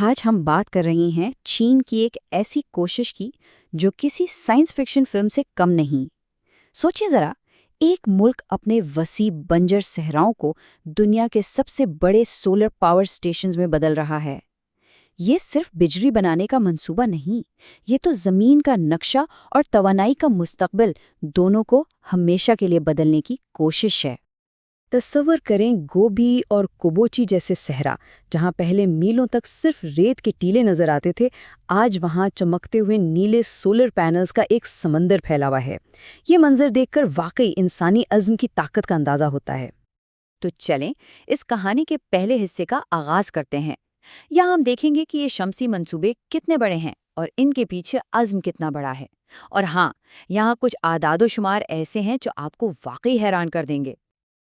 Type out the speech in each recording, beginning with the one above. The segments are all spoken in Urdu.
آج ہم بات کر رہی ہیں چین کی ایک ایسی کوشش کی جو کسی سائنس فکشن فلم سے کم نہیں۔ سوچیں ذرا، ایک ملک اپنے وسیع بنجر صحراؤں کو دنیا کے سب سے بڑے سولر پاور اسٹیشنز میں بدل رہا ہے۔ یہ صرف بجلی بنانے کا منصوبہ نہیں، یہ تو زمین کا نقشہ اور توانائی کا مستقبل دونوں کو ہمیشہ کے لیے بدلنے کی کوشش ہے۔ تصور کریں گوبی اور کوبوچی جیسے صحرا، جہاں پہلے میلوں تک صرف ریت کے ٹیلے نظر آتے تھے، آج وہاں چمکتے ہوئے نیلے سولر پینلز کا ایک سمندر پھیلا ہوا ہے۔ یہ منظر دیکھ کر واقعی انسانی عزم کی طاقت کا اندازہ ہوتا ہے۔ تو چلیں اس کہانی کے پہلے حصے کا آغاز کرتے ہیں۔ یہاں ہم دیکھیں گے کہ یہ شمسی منصوبے کتنے بڑے ہیں اور ان کے پیچھے عزم کتنا بڑا ہے۔ اور ہاں، یہاں کچھ اعداد و شمار ایسے ہیں جو آپ کو واقعی حیران کر دیں گے۔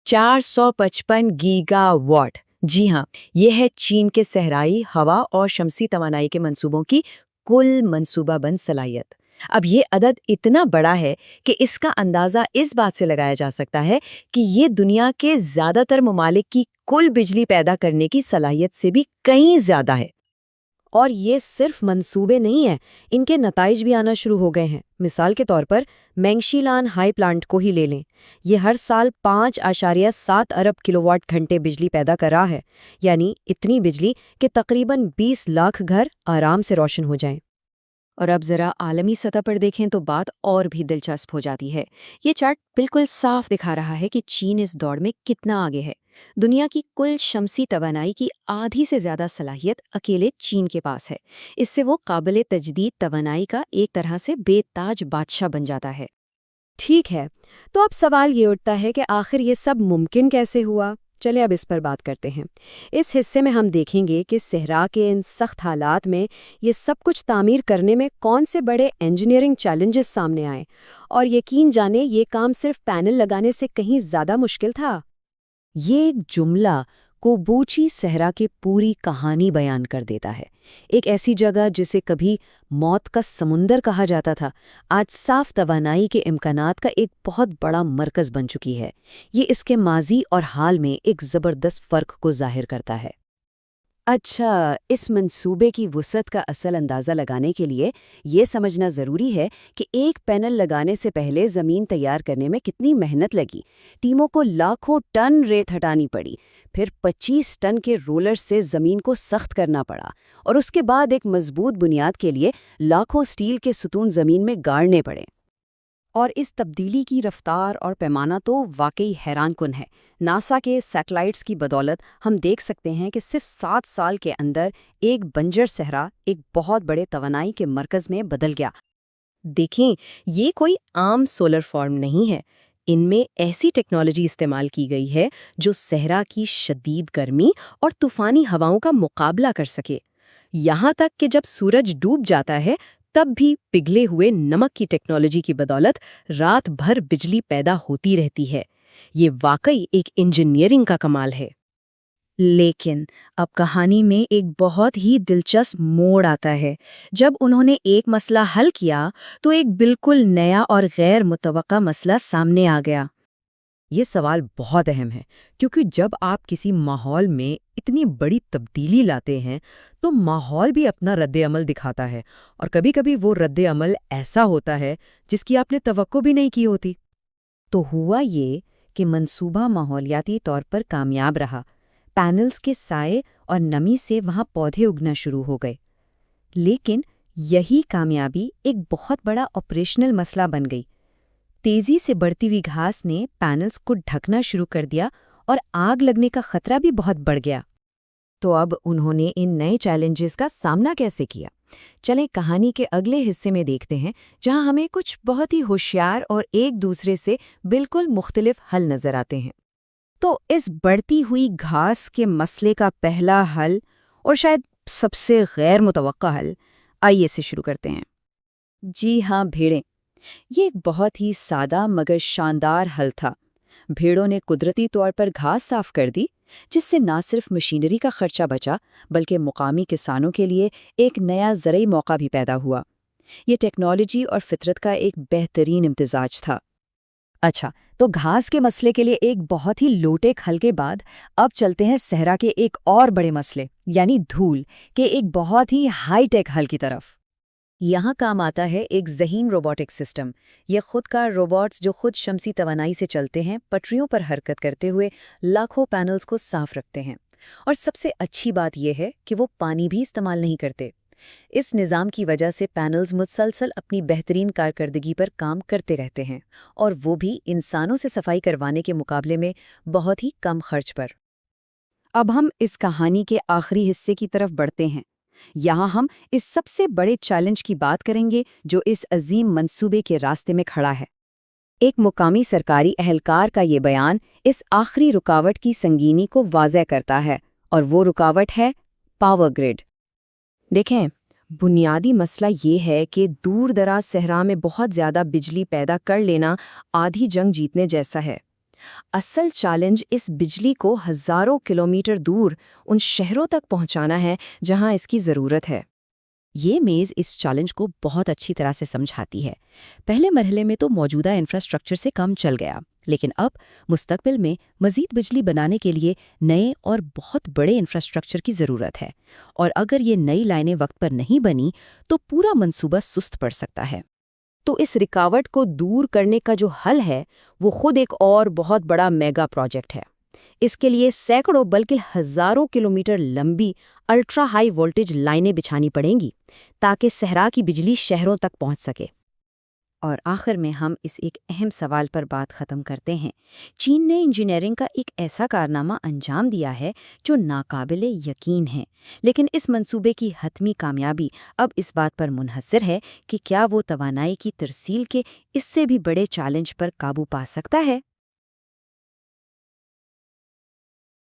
455 گیگا واٹ، جی ہاں، یہ ہے چین کے صحرائی ہوا اور شمسی توانائی کے منصوبوں کی کل منصوبہ بند صلاحیت۔ اب یہ عدد اتنا بڑا ہے کہ اس کا اندازہ اس بات سے لگایا جا سکتا ہے کہ یہ دنیا کے زیادہ تر ممالک کی کل بجلی پیدا کرنے کی صلاحیت سے بھی کہیں زیادہ ہے۔ اور یہ صرف منصوبے نہیں ہیں، ان کے نتائج بھی آنا شروع ہو گئے ہیں۔ مثال کے طور پر مینگشیلان ہائی پلانٹ کو ہی لے لیں۔ یہ ہر سال 5.7 ارب کلو واٹ گھنٹے بجلی پیدا کر رہا ہے، یعنی اتنی بجلی کہ تقریباً 20 لاکھ گھر آرام سے روشن ہو جائیں۔ اور اب ذرا عالمی سطح پر دیکھیں تو بات اور بھی دلچسپ ہو جاتی ہے۔ یہ چارٹ بالکل صاف دکھا رہا ہے کہ چین اس دوڑ میں کتنا آگے ہے۔ دنیا کی کل شمسی توانائی کی آدھی سے زیادہ صلاحیت اکیلے چین کے پاس ہے۔ اس سے وہ قابل تجدید توانائی کا ایک طرح سے بے تاج بادشاہ بن جاتا ہے۔ ٹھیک ہے، تو اب سوال یہ اٹھتا ہے کہ آخر یہ سب ممکن کیسے ہوا؟ چلے اب اس پر بات کرتے ہیں۔ اس حصے میں ہم دیکھیں گے کہ صحرا کے ان سخت حالات میں یہ سب کچھ تعمیر کرنے میں کون سے بڑے انجینئرنگ چیلنجز سامنے آئے، اور یقین جانیں یہ کام صرف پینل لگانے سے کہیں زیادہ مشکل تھا۔ یہ ایک جملہ کوبوچی صحرا کی پوری کہانی بیان کر دیتا ہے۔ ایک ایسی جگہ جسے کبھی موت کا سمندر کہا جاتا تھا، آج صاف توانائی کے امکانات کا ایک بہت بڑا مرکز بن چکی ہے۔ یہ اس کے ماضی اور حال میں ایک زبردست فرق کو ظاہر کرتا ہے۔ اچھا، اس منصوبے کی وسعت کا اصل اندازہ لگانے کے لیے یہ سمجھنا ضروری ہے کہ ایک پینل لگانے سے پہلے زمین تیار کرنے میں کتنی محنت لگی۔ ٹیموں کو لاکھوں ٹن ریت ہٹانی پڑی، پھر 25 ٹن کے رولر سے زمین کو سخت کرنا پڑا، اور اس کے بعد ایک مضبوط بنیاد کے لیے لاکھوں سٹیل کے ستون زمین میں گاڑنے پڑے۔ اور اس تبدیلی کی رفتار اور پیمانہ تو واقعی حیران کن ہے۔ ناسا کے سیٹلائٹس کی بدولت ہم دیکھ سکتے ہیں کہ صرف 7 سال کے اندر ایک بنجر صحرا ایک بہت بڑے توانائی کے مرکز میں بدل گیا۔ دیکھیں، یہ کوئی عام سولر فارم نہیں ہے۔ ان میں ایسی ٹیکنالوجی استعمال کی گئی ہے جو صحرا کی شدید گرمی اور طوفانی ہواؤں کا مقابلہ کر سکے۔ یہاں تک کہ جب سورج ڈوب جاتا ہے تب بھی پگھلے ہوئے نمک کی ٹیکنالوجی کی بدولت رات بھر بجلی پیدا ہوتی رہتی ہے۔ یہ واقعی ایک انجینئرنگ کا کمال ہے۔ لیکن اب کہانی میں ایک بہت ہی دلچسپ موڑ آتا ہے۔ جب انہوں نے ایک مسئلہ حل کیا تو ایک بالکل نیا اور غیر متوقع مسئلہ سامنے آ گیا۔ یہ سوال بہت اہم ہے، کیونکہ جب آپ کسی ماحول میں اتنی بڑی تبدیلی لاتے ہیں تو ماحول بھی اپنا رد عمل دکھاتا ہے، اور کبھی کبھی وہ رد عمل ایسا ہوتا ہے جس کی آپ نے توقع بھی نہیں کی ہوتی۔ تو ہوا یہ کہ منصوبہ ماحولیاتی طور پر کامیاب رہا۔ پینلز کے سائے اور نمی سے وہاں پودے اگنا شروع ہو گئے۔ لیکن یہی کامیابی ایک بہت بڑا آپریشنل مسئلہ بن گئی۔ تیزی سے بڑھتی ہوئی گھاس نے پینلز کو ڈھکنا شروع کر دیا اور آگ لگنے کا خطرہ بھی بہت بڑھ گیا۔ تو اب انہوں نے ان نئے چیلنجز کا سامنا کیسے کیا؟ چلیں کہانی کے اگلے حصے میں دیکھتے ہیں، جہاں ہمیں کچھ بہت ہی ہوشیار اور ایک دوسرے سے بالکل مختلف حل نظر آتے ہیں۔ تو اس بڑھتی ہوئی گھاس کے مسئلے کا پہلا حل، اور شاید سب سے غیر متوقع حل، آئیے سے شروع کرتے ہیں۔ جی ہاں، بھیڑیں۔ یہ ایک بہت ہی سادہ مگر شاندار حل تھا۔ بھیڑوں نے قدرتی طور پر گھاس صاف کر دی، جس سے نہ صرف مشینری کا خرچہ بچا بلکہ مقامی کسانوں کے لیے ایک نیا زرعی موقع بھی پیدا ہوا۔ یہ ٹیکنالوجی اور فطرت کا ایک بہترین امتزاج تھا۔ اچھا، تو گھاس کے مسئلے کے لیے ایک بہت ہی لوٹے کھل کے بعد اب چلتے ہیں صحرا کے ایک اور بڑے مسئلے یعنی دھول کے ایک بہت ہی ہائی ٹیک حل کی طرف۔ یہاں کام آتا ہے ایک ذہین روبوٹک سسٹم۔ یہ خود کار روبوٹس جو خود شمسی توانائی سے چلتے ہیں، پٹریوں پر حرکت کرتے ہوئے لاکھوں پینلز کو صاف رکھتے ہیں، اور سب سے اچھی بات یہ ہے کہ وہ پانی بھی استعمال نہیں کرتے۔ اس نظام کی وجہ سے پینلز مسلسل اپنی بہترین کارکردگی پر کام کرتے رہتے ہیں، اور وہ بھی انسانوں سے صفائی کروانے کے مقابلے میں بہت ہی کم خرچ پر۔ اب ہم اس کہانی کے آخری حصے کی طرف بڑھتے ہیں۔ یہاں ہم اس سب سے بڑے چیلنج کی بات کریں گے جو اس عظیم منصوبے کے راستے میں کھڑا ہے۔ ایک مقامی سرکاری اہلکار کا یہ بیان اس آخری رکاوٹ کی سنگینی کو واضح کرتا ہے، اور وہ رکاوٹ ہے پاور گرڈ۔ دیکھیں، بنیادی مسئلہ یہ ہے کہ دور دراز صحرا میں بہت زیادہ بجلی پیدا کر لینا آدھی جنگ جیتنے جیسا ہے۔ اصل چیلنج اس بجلی کو ہزاروں کلومیٹر دور ان شہروں تک پہنچانا ہے جہاں اس کی ضرورت ہے۔ یہ میز اس چیلنج کو بہت اچھی طرح سے سمجھاتی ہے۔ پہلے مرحلے میں تو موجودہ انفراسٹرکچر سے کم چل گیا، لیکن اب مستقبل میں مزید بجلی بنانے کے لیے نئے اور بہت بڑے انفراسٹرکچر کی ضرورت ہے، اور اگر یہ نئی لائنیں وقت پر نہیں بنی تو پورا منصوبہ سست پڑ سکتا ہے۔ تو اس رکاوٹ کو دور کرنے کا جو حل ہے وہ خود ایک اور بہت بڑا میگا پروجیکٹ ہے۔ اس کے لیے سینکڑوں بلکہ ہزاروں کلومیٹر لمبی الٹرا ہائی وولٹیج لائنیں بچھانی پڑیں گی تاکہ صحرا کی بجلی شہروں تک پہنچ سکے۔ اور آخر میں ہم اس ایک اہم سوال پر بات ختم کرتے ہیں۔ چین نے انجینئرنگ کا ایک ایسا کارنامہ انجام دیا ہے جو ناقابل یقین ہے، لیکن اس منصوبے کی حتمی کامیابی اب اس بات پر منحصر ہے کہ کیا وہ توانائی کی ترسیل کے اس سے بھی بڑے چیلنج پر قابو پا سکتا ہے۔